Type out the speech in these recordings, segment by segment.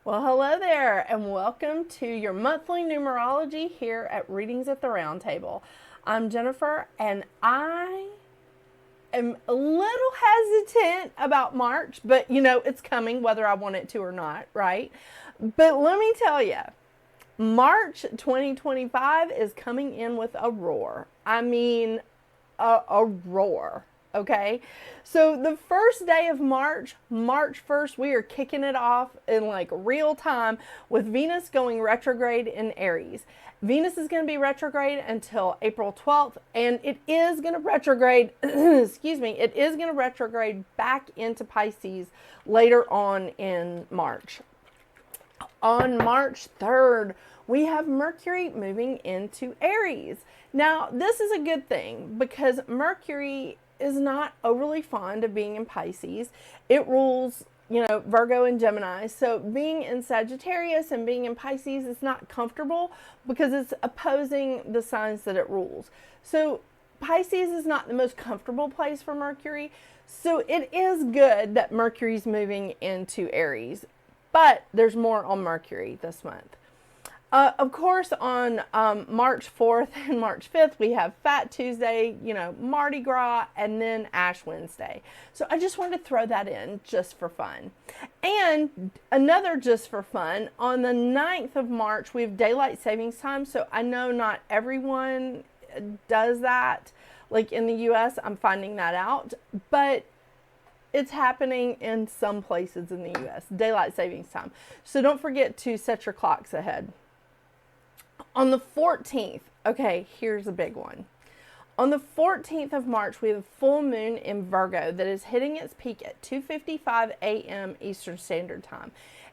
Well, hello there, and welcome to your monthly numerology here at Readings at the Round Table. I'm Jennifer, and I am a little hesitant about March, but it's coming whether I want it to or not, right? But let me tell you, March 2025 is coming in with a roar. I mean, a roar. Okay, so the first day of March, March 1st, we are kicking it off in like real time with Venus going retrograde in Aries. Venus is going to be retrograde until April 12th, and it is going to retrograde, excuse me, it is going to retrograde back into Pisces later on in March. On March 3rd, we have Mercury moving into Aries. Now, this is a good thing because Mercury is not overly fond of being in Pisces. It rules, Virgo and Gemini. So being in Sagittarius and being in Pisces is not comfortable because it's opposing the signs that it rules. So Pisces is not the most comfortable place for Mercury. So it is good that Mercury's moving into Aries. But there's more on Mercury this month. Of course, on March 4th and March 5th, we have Fat Tuesday, Mardi Gras, and then Ash Wednesday. So I just wanted to throw that in just for fun. And another just for fun, on the 9th of March, we have Daylight Savings Time. So I know not everyone does that. Like in the U.S., I'm finding that out. But it's happening in some places in the U.S., Daylight Savings Time. So don't forget to set your clocks ahead. On the 14th, okay, here's a big one. On the 14th of March, we have a full moon in Virgo that is hitting its peak at 2:55 a.m. Eastern Standard Time.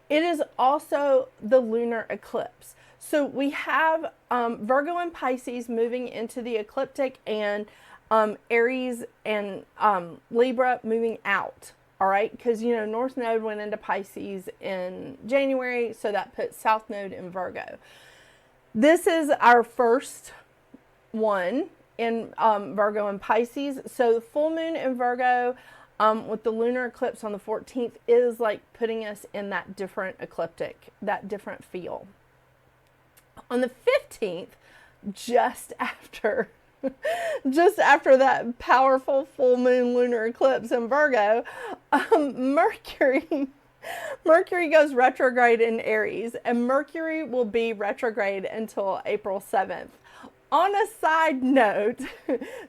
It is also the lunar eclipse. So we have Virgo and Pisces moving into the ecliptic, and Aries and Libra moving out. All right, because North Node went into Pisces in January, so that puts South Node in Virgo. This is our first one in Virgo and Pisces. So the full moon in Virgo with the lunar eclipse on the 14th is like putting us in that different ecliptic, that different feel. On the 15th, just after that powerful full moon lunar eclipse in Virgo, Mercury goes retrograde in Aries, and Mercury will be retrograde until April 7th. On a side note,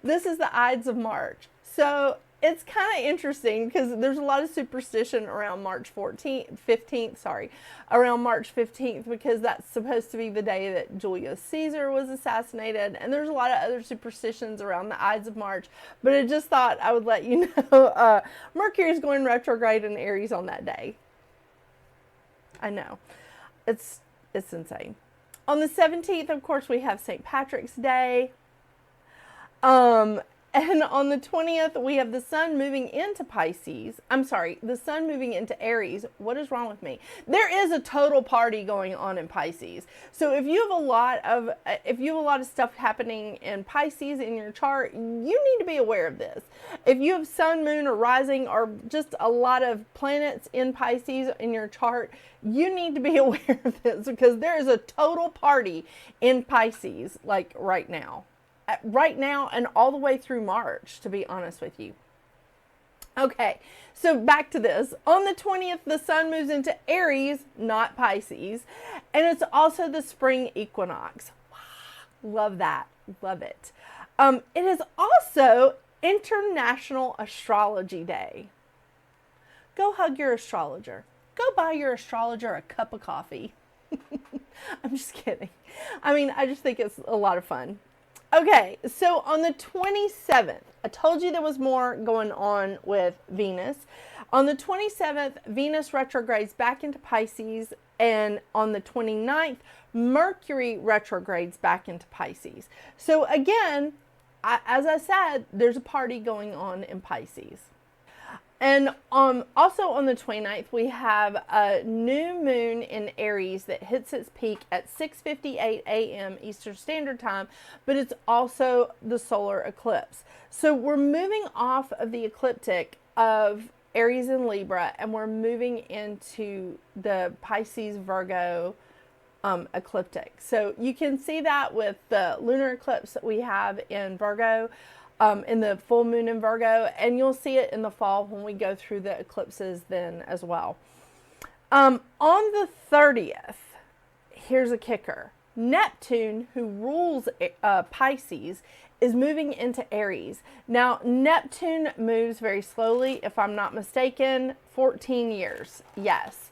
this is the Ides of March. So it's kind of interesting because there's a lot of superstition around March 15th, around March 15th, because that's supposed to be the day that Julius Caesar was assassinated. And there's a lot of other superstitions around the Ides of March, but I just thought I would let you know, Mercury is going retrograde in Aries on that day. I know. It's insane. On the 17th, of course, we have St. Patrick's Day. And on the 20th, we have the sun moving into Pisces. The sun moving into Aries. What is wrong with me? There is a total party going on in Pisces. So if you have a lot of stuff happening in Pisces in your chart, you need to be aware of this. If you have sun, moon, or rising, or just a lot of planets in Pisces in your chart, you need to be aware of this because there is a total party in Pisces, like right now. And all the way through March, to be honest with you. Okay, so back to this. On the 20th, the sun moves into Aries, not Pisces, and it's also the spring equinox. Wow, love that. Love it. It is also International Astrology Day. Go hug your astrologer. Go buy your astrologer a cup of coffee. I'm just kidding. I just think it's a lot of fun. Okay, so on the 27th, I told you there was more going on with Venus. On the 27th, Venus retrogrades back into Pisces, and on the 29th, Mercury retrogrades back into Pisces. So again, as I said, there's a party going on in Pisces. And also on the 29th, we have a new moon in Aries that hits its peak at 6:58 a.m. Eastern Standard Time, but it's also the solar eclipse. So we're moving off of the ecliptic of Aries and Libra, and we're moving into the Pisces Virgo ecliptic. So you can see that with the lunar eclipse that we have in Virgo, in the full moon in Virgo, and you'll see it in the fall when we go through the eclipses then as well. On the 30th, here's a kicker. Neptune, who rules Pisces, is moving into Aries. Now, Neptune moves very slowly, if I'm not mistaken, 14 years. Yes.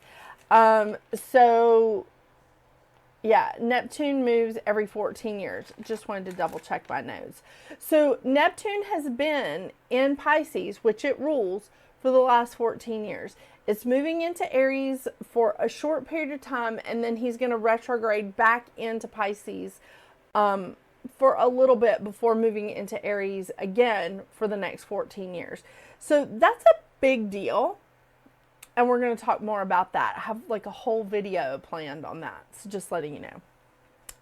Yeah, Neptune moves every 14 years. Just wanted to double check my notes. So Neptune has been in Pisces, which it rules, for the last 14 years. It's moving into Aries for a short period of time, and then he's going to retrograde back into Pisces for a little bit before moving into Aries again for the next 14 years. So that's a big deal. And we're going to talk more about that. I have like a whole video planned on that. So just letting you know.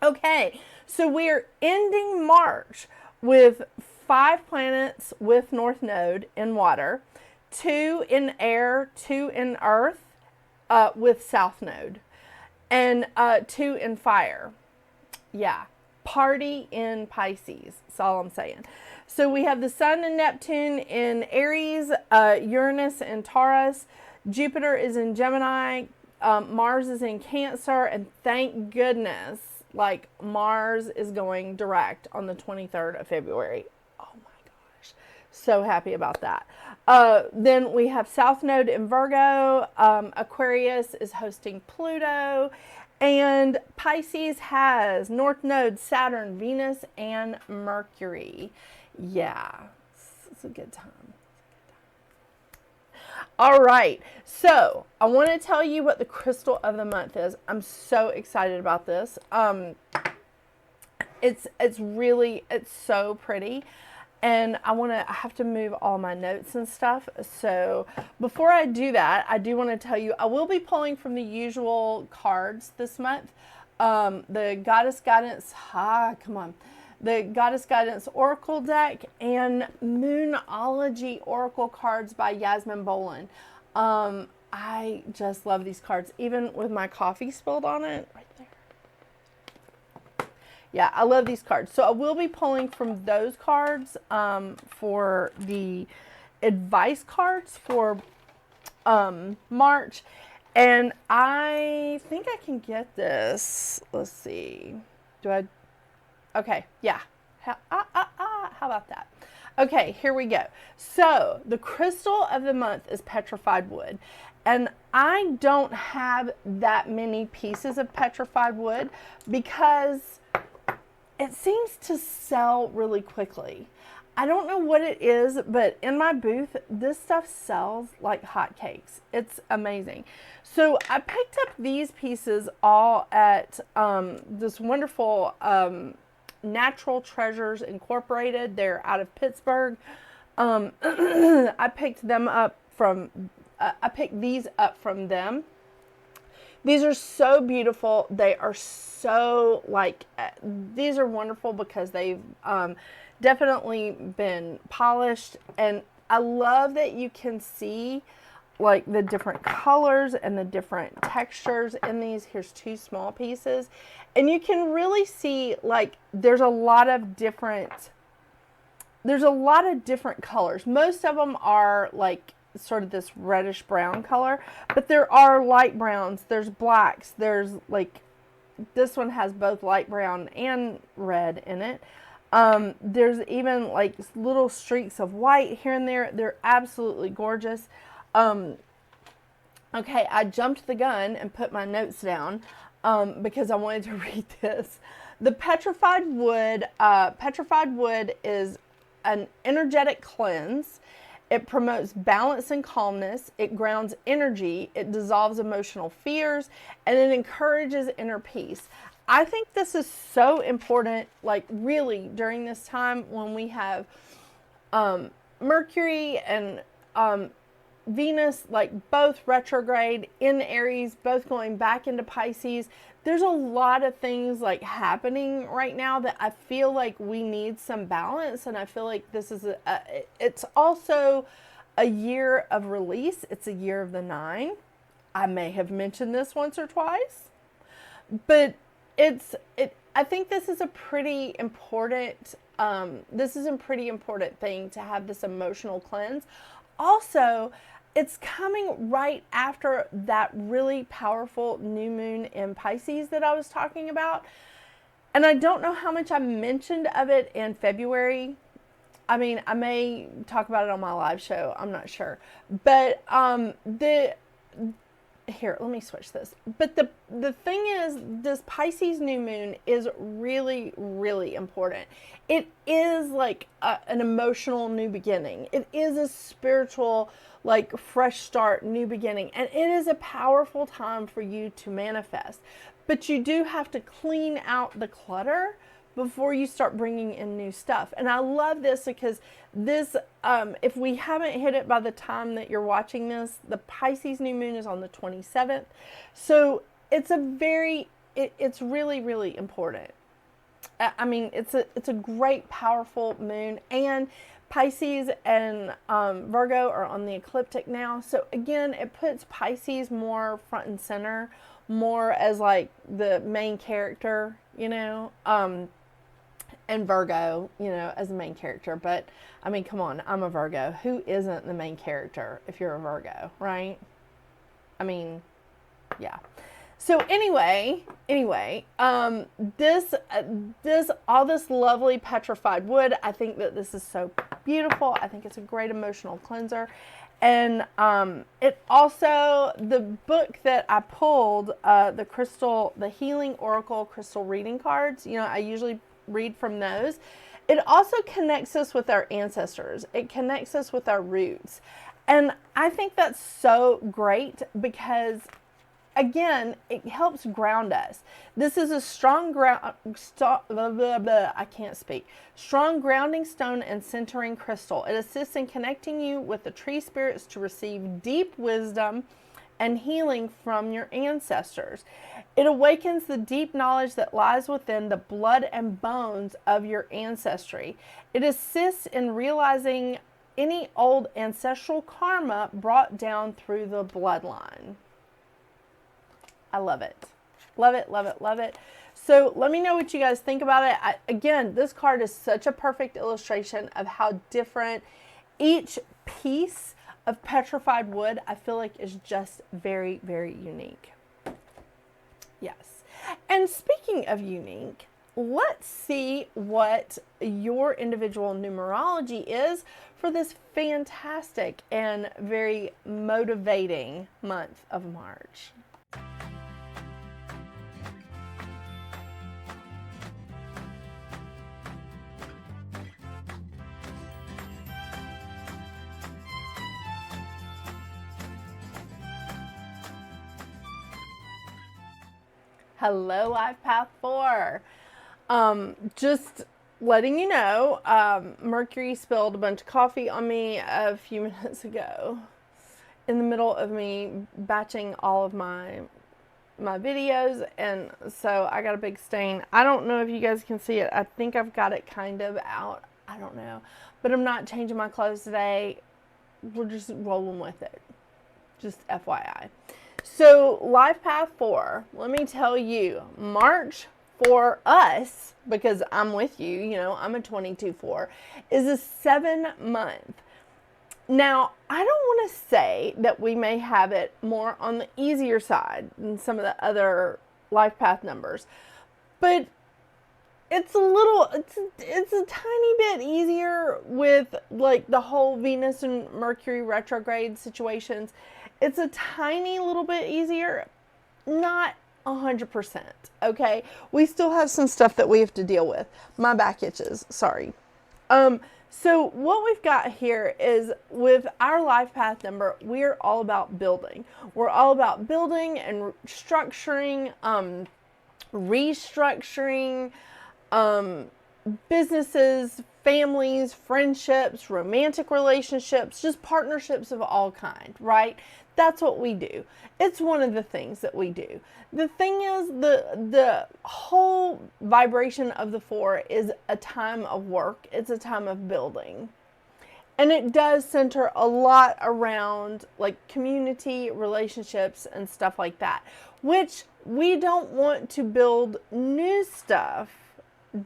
Okay, so we're ending March with 5 planets with North Node in water, 2 in air, 2 in earth with South Node, and 2 in fire. Yeah, party in Pisces. That's all I'm saying. So we have the Sun and Neptune in Aries, Uranus in Taurus, Jupiter is in Gemini, Mars is in Cancer, and thank goodness, like, Mars is going direct on the 23rd of February. Oh my gosh. So happy about that. Then we have South Node in Virgo, Aquarius is hosting Pluto, and Pisces has North Node, Saturn, Venus, and Mercury. Yeah, it's a good time. All right, so I want to tell you what the crystal of the month is. I'm so excited about this. It's so pretty, and I have to move all my notes and stuff. So before I do that, I do want to tell you I will be pulling from the usual cards this month. The Goddess Guidance, the Goddess Guidance Oracle deck and Moonology Oracle cards by Yasmin, Boland. I just love these cards, even with my coffee spilled on it right there. Yeah, I love these cards. So I will be pulling from those cards for the advice cards for March. And I think I can get this. Let's see. Okay, yeah. How about that? Okay, here we go. So, the crystal of the month is petrified wood. And I don't have that many pieces of petrified wood because it seems to sell really quickly. I don't know what it is, but in my booth, this stuff sells like hotcakes. It's amazing. So I picked up these pieces all at this wonderful Natural Treasures Incorporated. They're out of Pittsburgh. I picked them up from, I picked these up from them. These are so beautiful. They are so these are wonderful because they've definitely been polished. And I love that you can see like the different colors and the different textures in these. Here's 2 small pieces. And you can really see like there's a lot of different colors. Most of them are like sort of this reddish brown color, but there are light browns, there's blacks, there's like, this one has both light brown and red in it. There's even like little streaks of white here and there. They're absolutely gorgeous. Okay, I jumped the gun and put my notes down because I wanted to read this. The petrified wood is an energetic cleanse. It promotes balance and calmness. It grounds energy. It dissolves emotional fears, and it encourages inner peace. I think this is so important, like really during this time when we have Mercury and Venus, like both retrograde in Aries, both going back into Pisces. There's a lot of things like happening right now that I feel like we need some balance, and I feel like this is it's also a year of release. It's a year of the 9. I may have mentioned this once or twice, but I think this is a pretty important thing to have this emotional cleanse. Also, it's coming right after that really powerful new moon in Pisces that I was talking about. And I don't know how much I mentioned of it in February. I mean, I may talk about it on my live show. I'm not sure. But here, let me switch this. But the thing is, this Pisces new moon is really, really important. It is like an emotional new beginning. It is a spiritual, like, fresh start, new beginning. And it is a powerful time for you to manifest. But you do have to clean out the clutter before you start bringing in new stuff. And I love this because this, if we haven't hit it by the time that you're watching this, the Pisces new moon is on the 27th. So it's it's really, really important. I mean, it's a great, powerful moon, and Pisces and Virgo are on the ecliptic now. So again, it puts Pisces more front and center, more as like the main character, and Virgo, as the main character. But I mean, come on, I'm a Virgo. Who isn't the main character if you're a Virgo, right? I mean, yeah. So anyway, all this lovely petrified wood, I think that this is so beautiful. I think it's a great emotional cleanser. And it also, the book that I pulled, the Healing Oracle Crystal Reading Cards, I usually read from those. It also connects us with our ancestors. It connects us with our roots. And I think that's so great because, again, it helps ground us. This is a strong strong grounding stone and centering crystal. It assists in connecting you with the tree spirits to receive deep wisdom and healing from your ancestors. It awakens the deep knowledge that lies within the blood and bones of your ancestry. It assists in realizing any old ancestral karma brought down through the bloodline. I love it. Love it, love it, love it. So let me know what you guys think about it. Again, this card is such a perfect illustration of how different each piece of petrified wood, I feel like, is just very, very unique. Yes. And speaking of unique, let's see what your individual numerology is for this fantastic and very motivating month of March. Hello, Life Path 4. Just letting you know, Mercury spilled a bunch of coffee on me a few minutes ago in the middle of me batching all of my videos, and so I got a big stain. I don't know if you guys can see it. I think I've got it kind of out. I don't know. But I'm not changing my clothes today. We're just rolling with it. Just FYI. So, Life Path 4, let me tell you, March for us, because I'm with you, I'm a 22-4, is a 7-month. Now, I don't want to say that we may have it more on the easier side than some of the other Life Path numbers, but it's a tiny bit easier with like the whole Venus and Mercury retrograde situations. It's a tiny little bit easier, not 100%, okay? We still have some stuff that we have to deal with. My back itches, sorry. So what we've got here is with our Life Path number, we're all about building. We're all about building and structuring, restructuring, businesses, families, friendships, romantic relationships, just partnerships of all kind, right? That's what we do. It's one of the things that we do. The thing is, the whole vibration of the 4 is a time of work. It's a time of building. And it does center a lot around like community, relationships, and stuff like that, which we don't want to build new stuff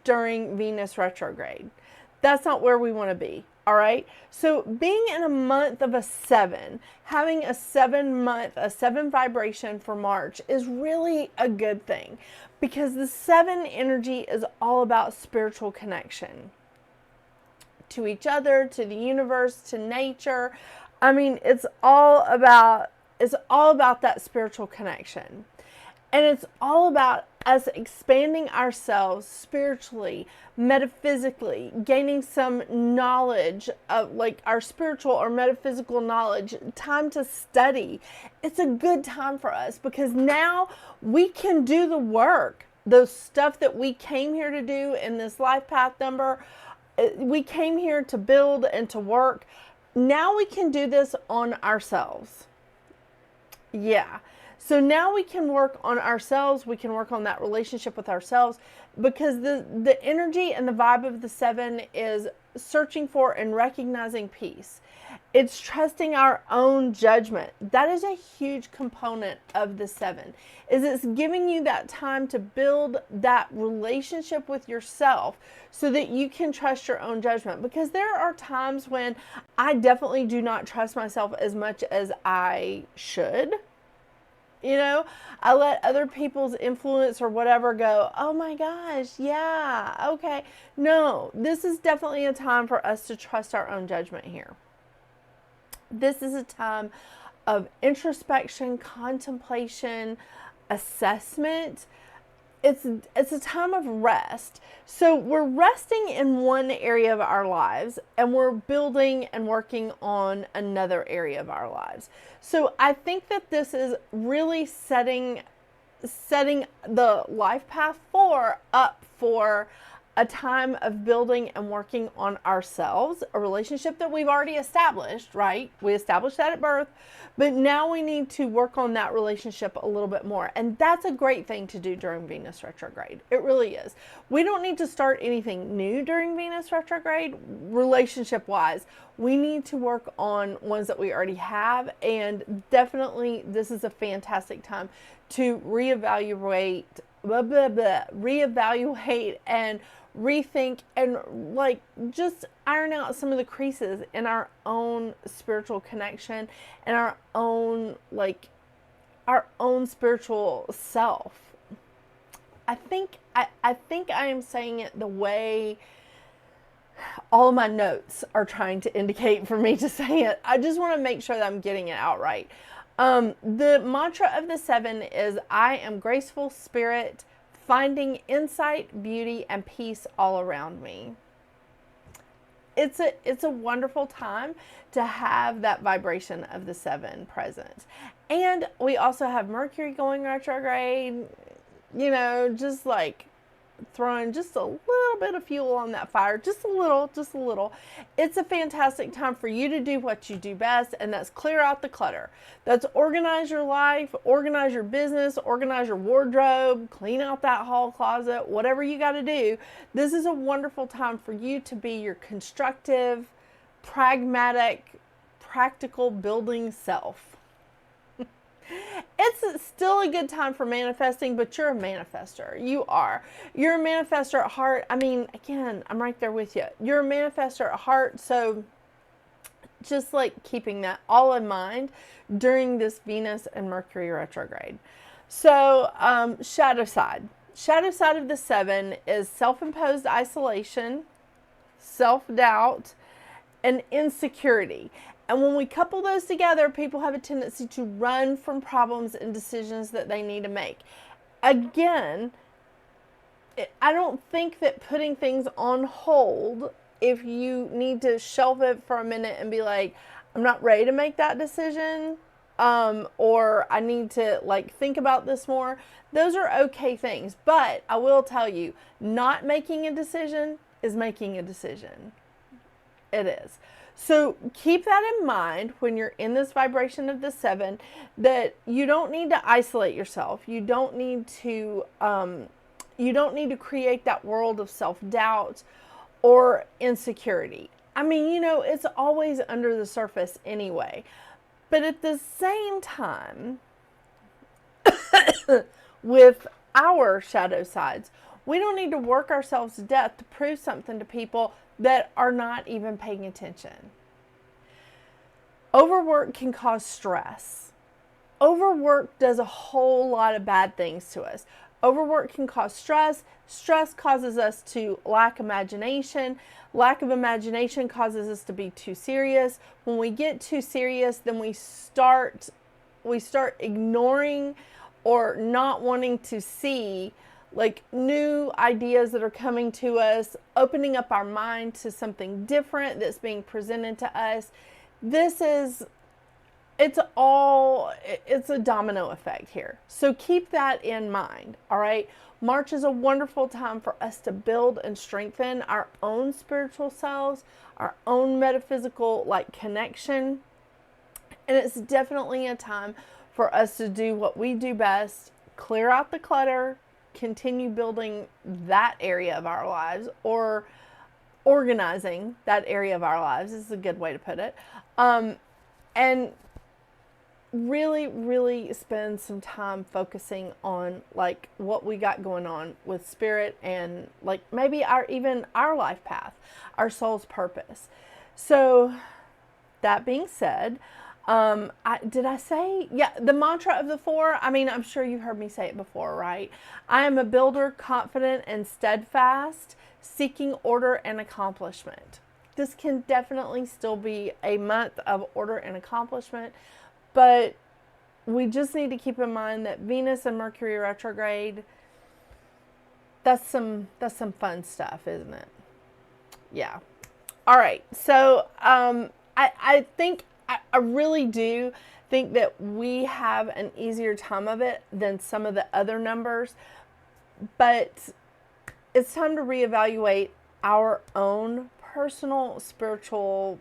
during Venus retrograde. That's not where we want to be. All right. So being in a month of a 7, having a 7-month, a 7 vibration for March is really a good thing, because the 7 energy is all about spiritual connection to each other, to the universe, to nature. I mean, it's all about that spiritual connection. And it's all about us expanding ourselves spiritually, metaphysically, gaining some knowledge of like our spiritual or metaphysical knowledge, time to study. It's a good time for us, because now we can do the work, the stuff that we came here to do in this life path number. We came here to build and to work. Now we can do this on ourselves. Yeah. So now we can work on ourselves. We can work on that relationship with ourselves, because the energy and the vibe of the 7 is searching for and recognizing peace. It's trusting our own judgment. That is a huge component of the 7, is it's giving you that time to build that relationship with yourself so that you can trust your own judgment. Because there are times when I definitely do not trust myself as much as I should. You know, I let other people's influence or whatever go, oh my gosh, yeah, okay. No, this is definitely a time for us to trust our own judgment here. This is a time of introspection, contemplation, assessment. It's a time of rest. So we're resting in one area of our lives, and we're building and working on another area of our lives. So I think that this is really setting the life path up for a time of building and working on ourselves, a relationship that we've already established, right? We established that at birth, but now we need to work on that relationship a little bit more. And that's a great thing to do during Venus retrograde. It really is. We don't need to start anything new during Venus retrograde, relationship-wise. We need to work on ones that we already have, and definitely this is a fantastic time to reevaluate and rethink and like just iron out some of the creases in our own spiritual connection and our own spiritual self. I think I am saying it the way all of my notes are trying to indicate for me to say it. I just want to make sure that I'm getting it out right. The mantra of the 7 is, I am graceful spirit, finding insight, beauty, and peace all around me. It's a wonderful time to have that vibration of the 7 present. And we also have Mercury going retrograde, you know, just like throwing just a little bit of fuel on that fire, just a little. It's a fantastic time for you to do what you do best, and that's clear out the clutter. That's organize your life, organize your business, organize your wardrobe, clean out that hall closet, whatever you got to do. This is a wonderful time for you to be your constructive, pragmatic, practical building self. It's still a good time for manifesting, but you're a manifester. You're a manifester at heart. I mean, again, I'm right there with you. You're a manifester at heart. So just like keeping that all in mind during this Venus and Mercury retrograde. So shadow side. Shadow side of the 7 is self-imposed isolation, self-doubt, and insecurity. And when we couple those together, people have a tendency to run from problems and decisions that they need to make. Again, I don't think that putting things on hold, if you need to shelve it for a minute and be like, I'm not ready to make that decision, or I need to like think about this more, those are okay things. But I will tell you, not making a decision is making a decision. It is. So keep that in mind when you're in this vibration of the 7, that you don't need to isolate yourself. You don't need to create that world of self-doubt or insecurity. I mean, you know, it's always under the surface anyway. But at the same time, with our shadow sides, we don't need to work ourselves to death to prove something to people that are not even paying attention. Overwork can cause stress. Overwork does a whole lot of bad things to us. Overwork can cause stress. Stress causes us to lack imagination. Lack of imagination causes us to be too serious. When we get too serious, then we start ignoring or not wanting to see like new ideas that are coming to us, opening up our mind to something different that's being presented to us. It's a domino effect here. So keep that in mind, all right? March is a wonderful time for us to build and strengthen our own spiritual selves, our own metaphysical like connection. And it's definitely a time for us to do what we do best, clear out the clutter, continue building that area of our lives, or organizing that area of our lives is a good way to put it. And really, really spend some time focusing on like what we got going on with spirit and like maybe our life path, our soul's purpose. So that being said, did I say, the mantra of the 4? I mean, I'm sure you've heard me say it before, right? I am a builder, confident and steadfast, seeking order and accomplishment. This can definitely still be a month of order and accomplishment, but we just need to keep in mind that Venus and Mercury retrograde, that's some fun stuff, isn't it? Yeah. All right. So, I think, I really do think that we have an easier time of it than some of the other numbers, but it's time to reevaluate our own personal spiritual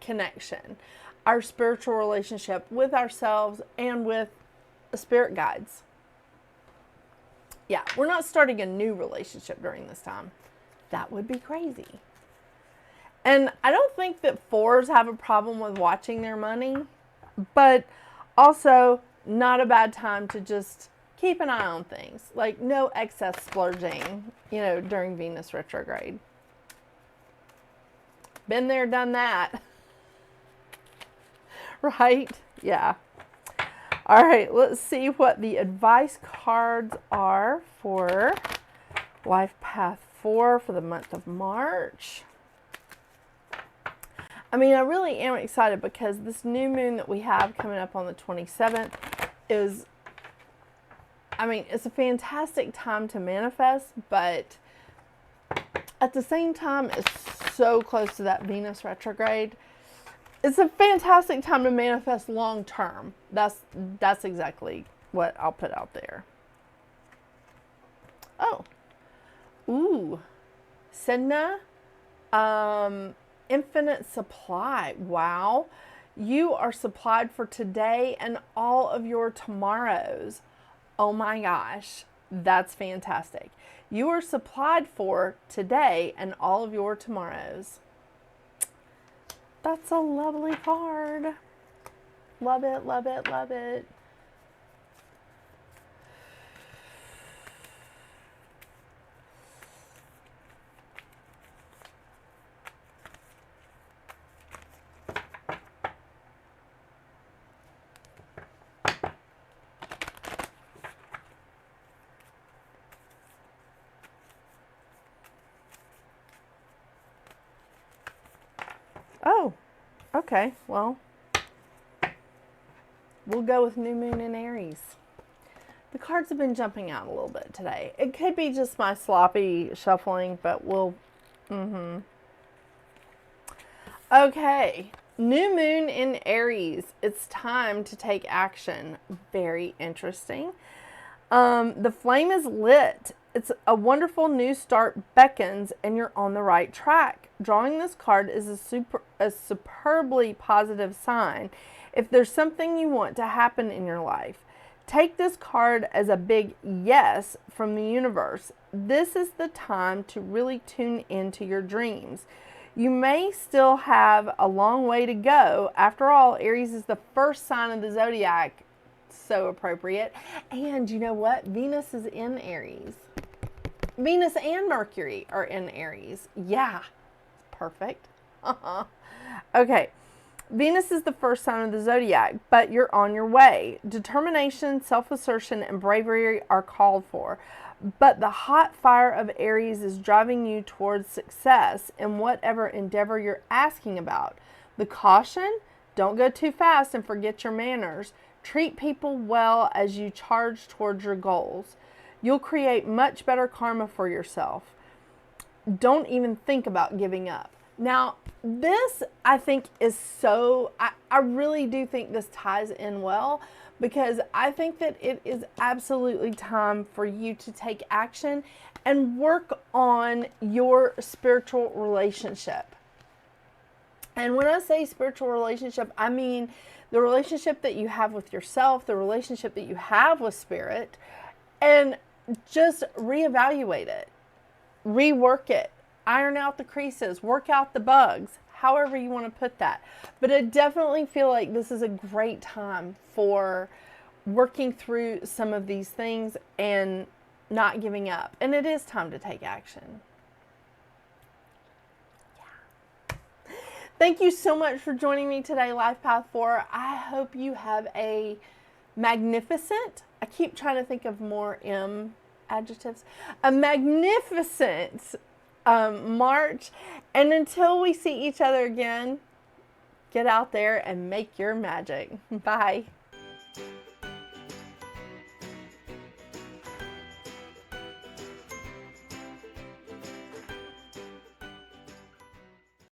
connection, our spiritual relationship with ourselves and with spirit guides. Yeah, we're not starting a new relationship during this time. That would be crazy. And I don't think that 4s have a problem with watching their money, but also not a bad time to just keep an eye on things. Like no excess splurging, during Venus retrograde. Been there, done that. Right? Yeah. All right, let's see what the advice cards are for Life Path 4 for the month of March. I mean, I really am excited because this new moon that we have coming up on the 27th is, it's a fantastic time to manifest, but at the same time, it's so close to that Venus retrograde. It's a fantastic time to manifest long term. That's exactly what I'll put out there. Oh. Ooh. Sedna. Infinite supply. Wow. You are supplied for today and all of your tomorrows. Oh my gosh. That's fantastic. You are supplied for today and all of your tomorrows. That's a lovely card. Love it, love it, love it. Oh, okay. Well, we'll go with New Moon in Aries. The cards have been jumping out a little bit today. It could be just my sloppy shuffling, but we'll... Okay. New Moon in Aries. It's time to take action. Very interesting. The flame is lit. It's a wonderful new start beckons and you're on the right track. Drawing this card is a superbly positive sign. If there's something you want to happen in your life, take this card as a big yes from the universe. This is the time to really tune into your dreams. You may still have a long way to go. After all, Aries is the first sign of the zodiac. So appropriate. And you know what? Venus is in Aries. Venus and Mercury are in Aries. Yeah, perfect. Okay. Venus is the first sign of the zodiac, but you're on your way. Determination, self-assertion, and bravery are called for. But the hot fire of Aries is driving you towards success in whatever endeavor you're asking about. The caution, don't go too fast and forget your manners. Treat people well as you charge towards your goals. You'll create much better karma for yourself. Don't even think about giving up. Now, this I think is so, I really do think this ties in well, because I think that it is absolutely time for you to take action and work on your spiritual relationship. And when I say spiritual relationship, I mean the relationship that you have with yourself, the relationship that you have with spirit, and just reevaluate it, rework it, iron out the creases, work out the bugs, however you want to put that. But I definitely feel like this is a great time for working through some of these things and not giving up. And it is time to take action. Yeah. Thank you so much for joining me today, Life Path 4. I hope you have a magnificent, I keep trying to think of more M adjectives, a magnificent March. And until we see each other again, get out there and make your magic. Bye.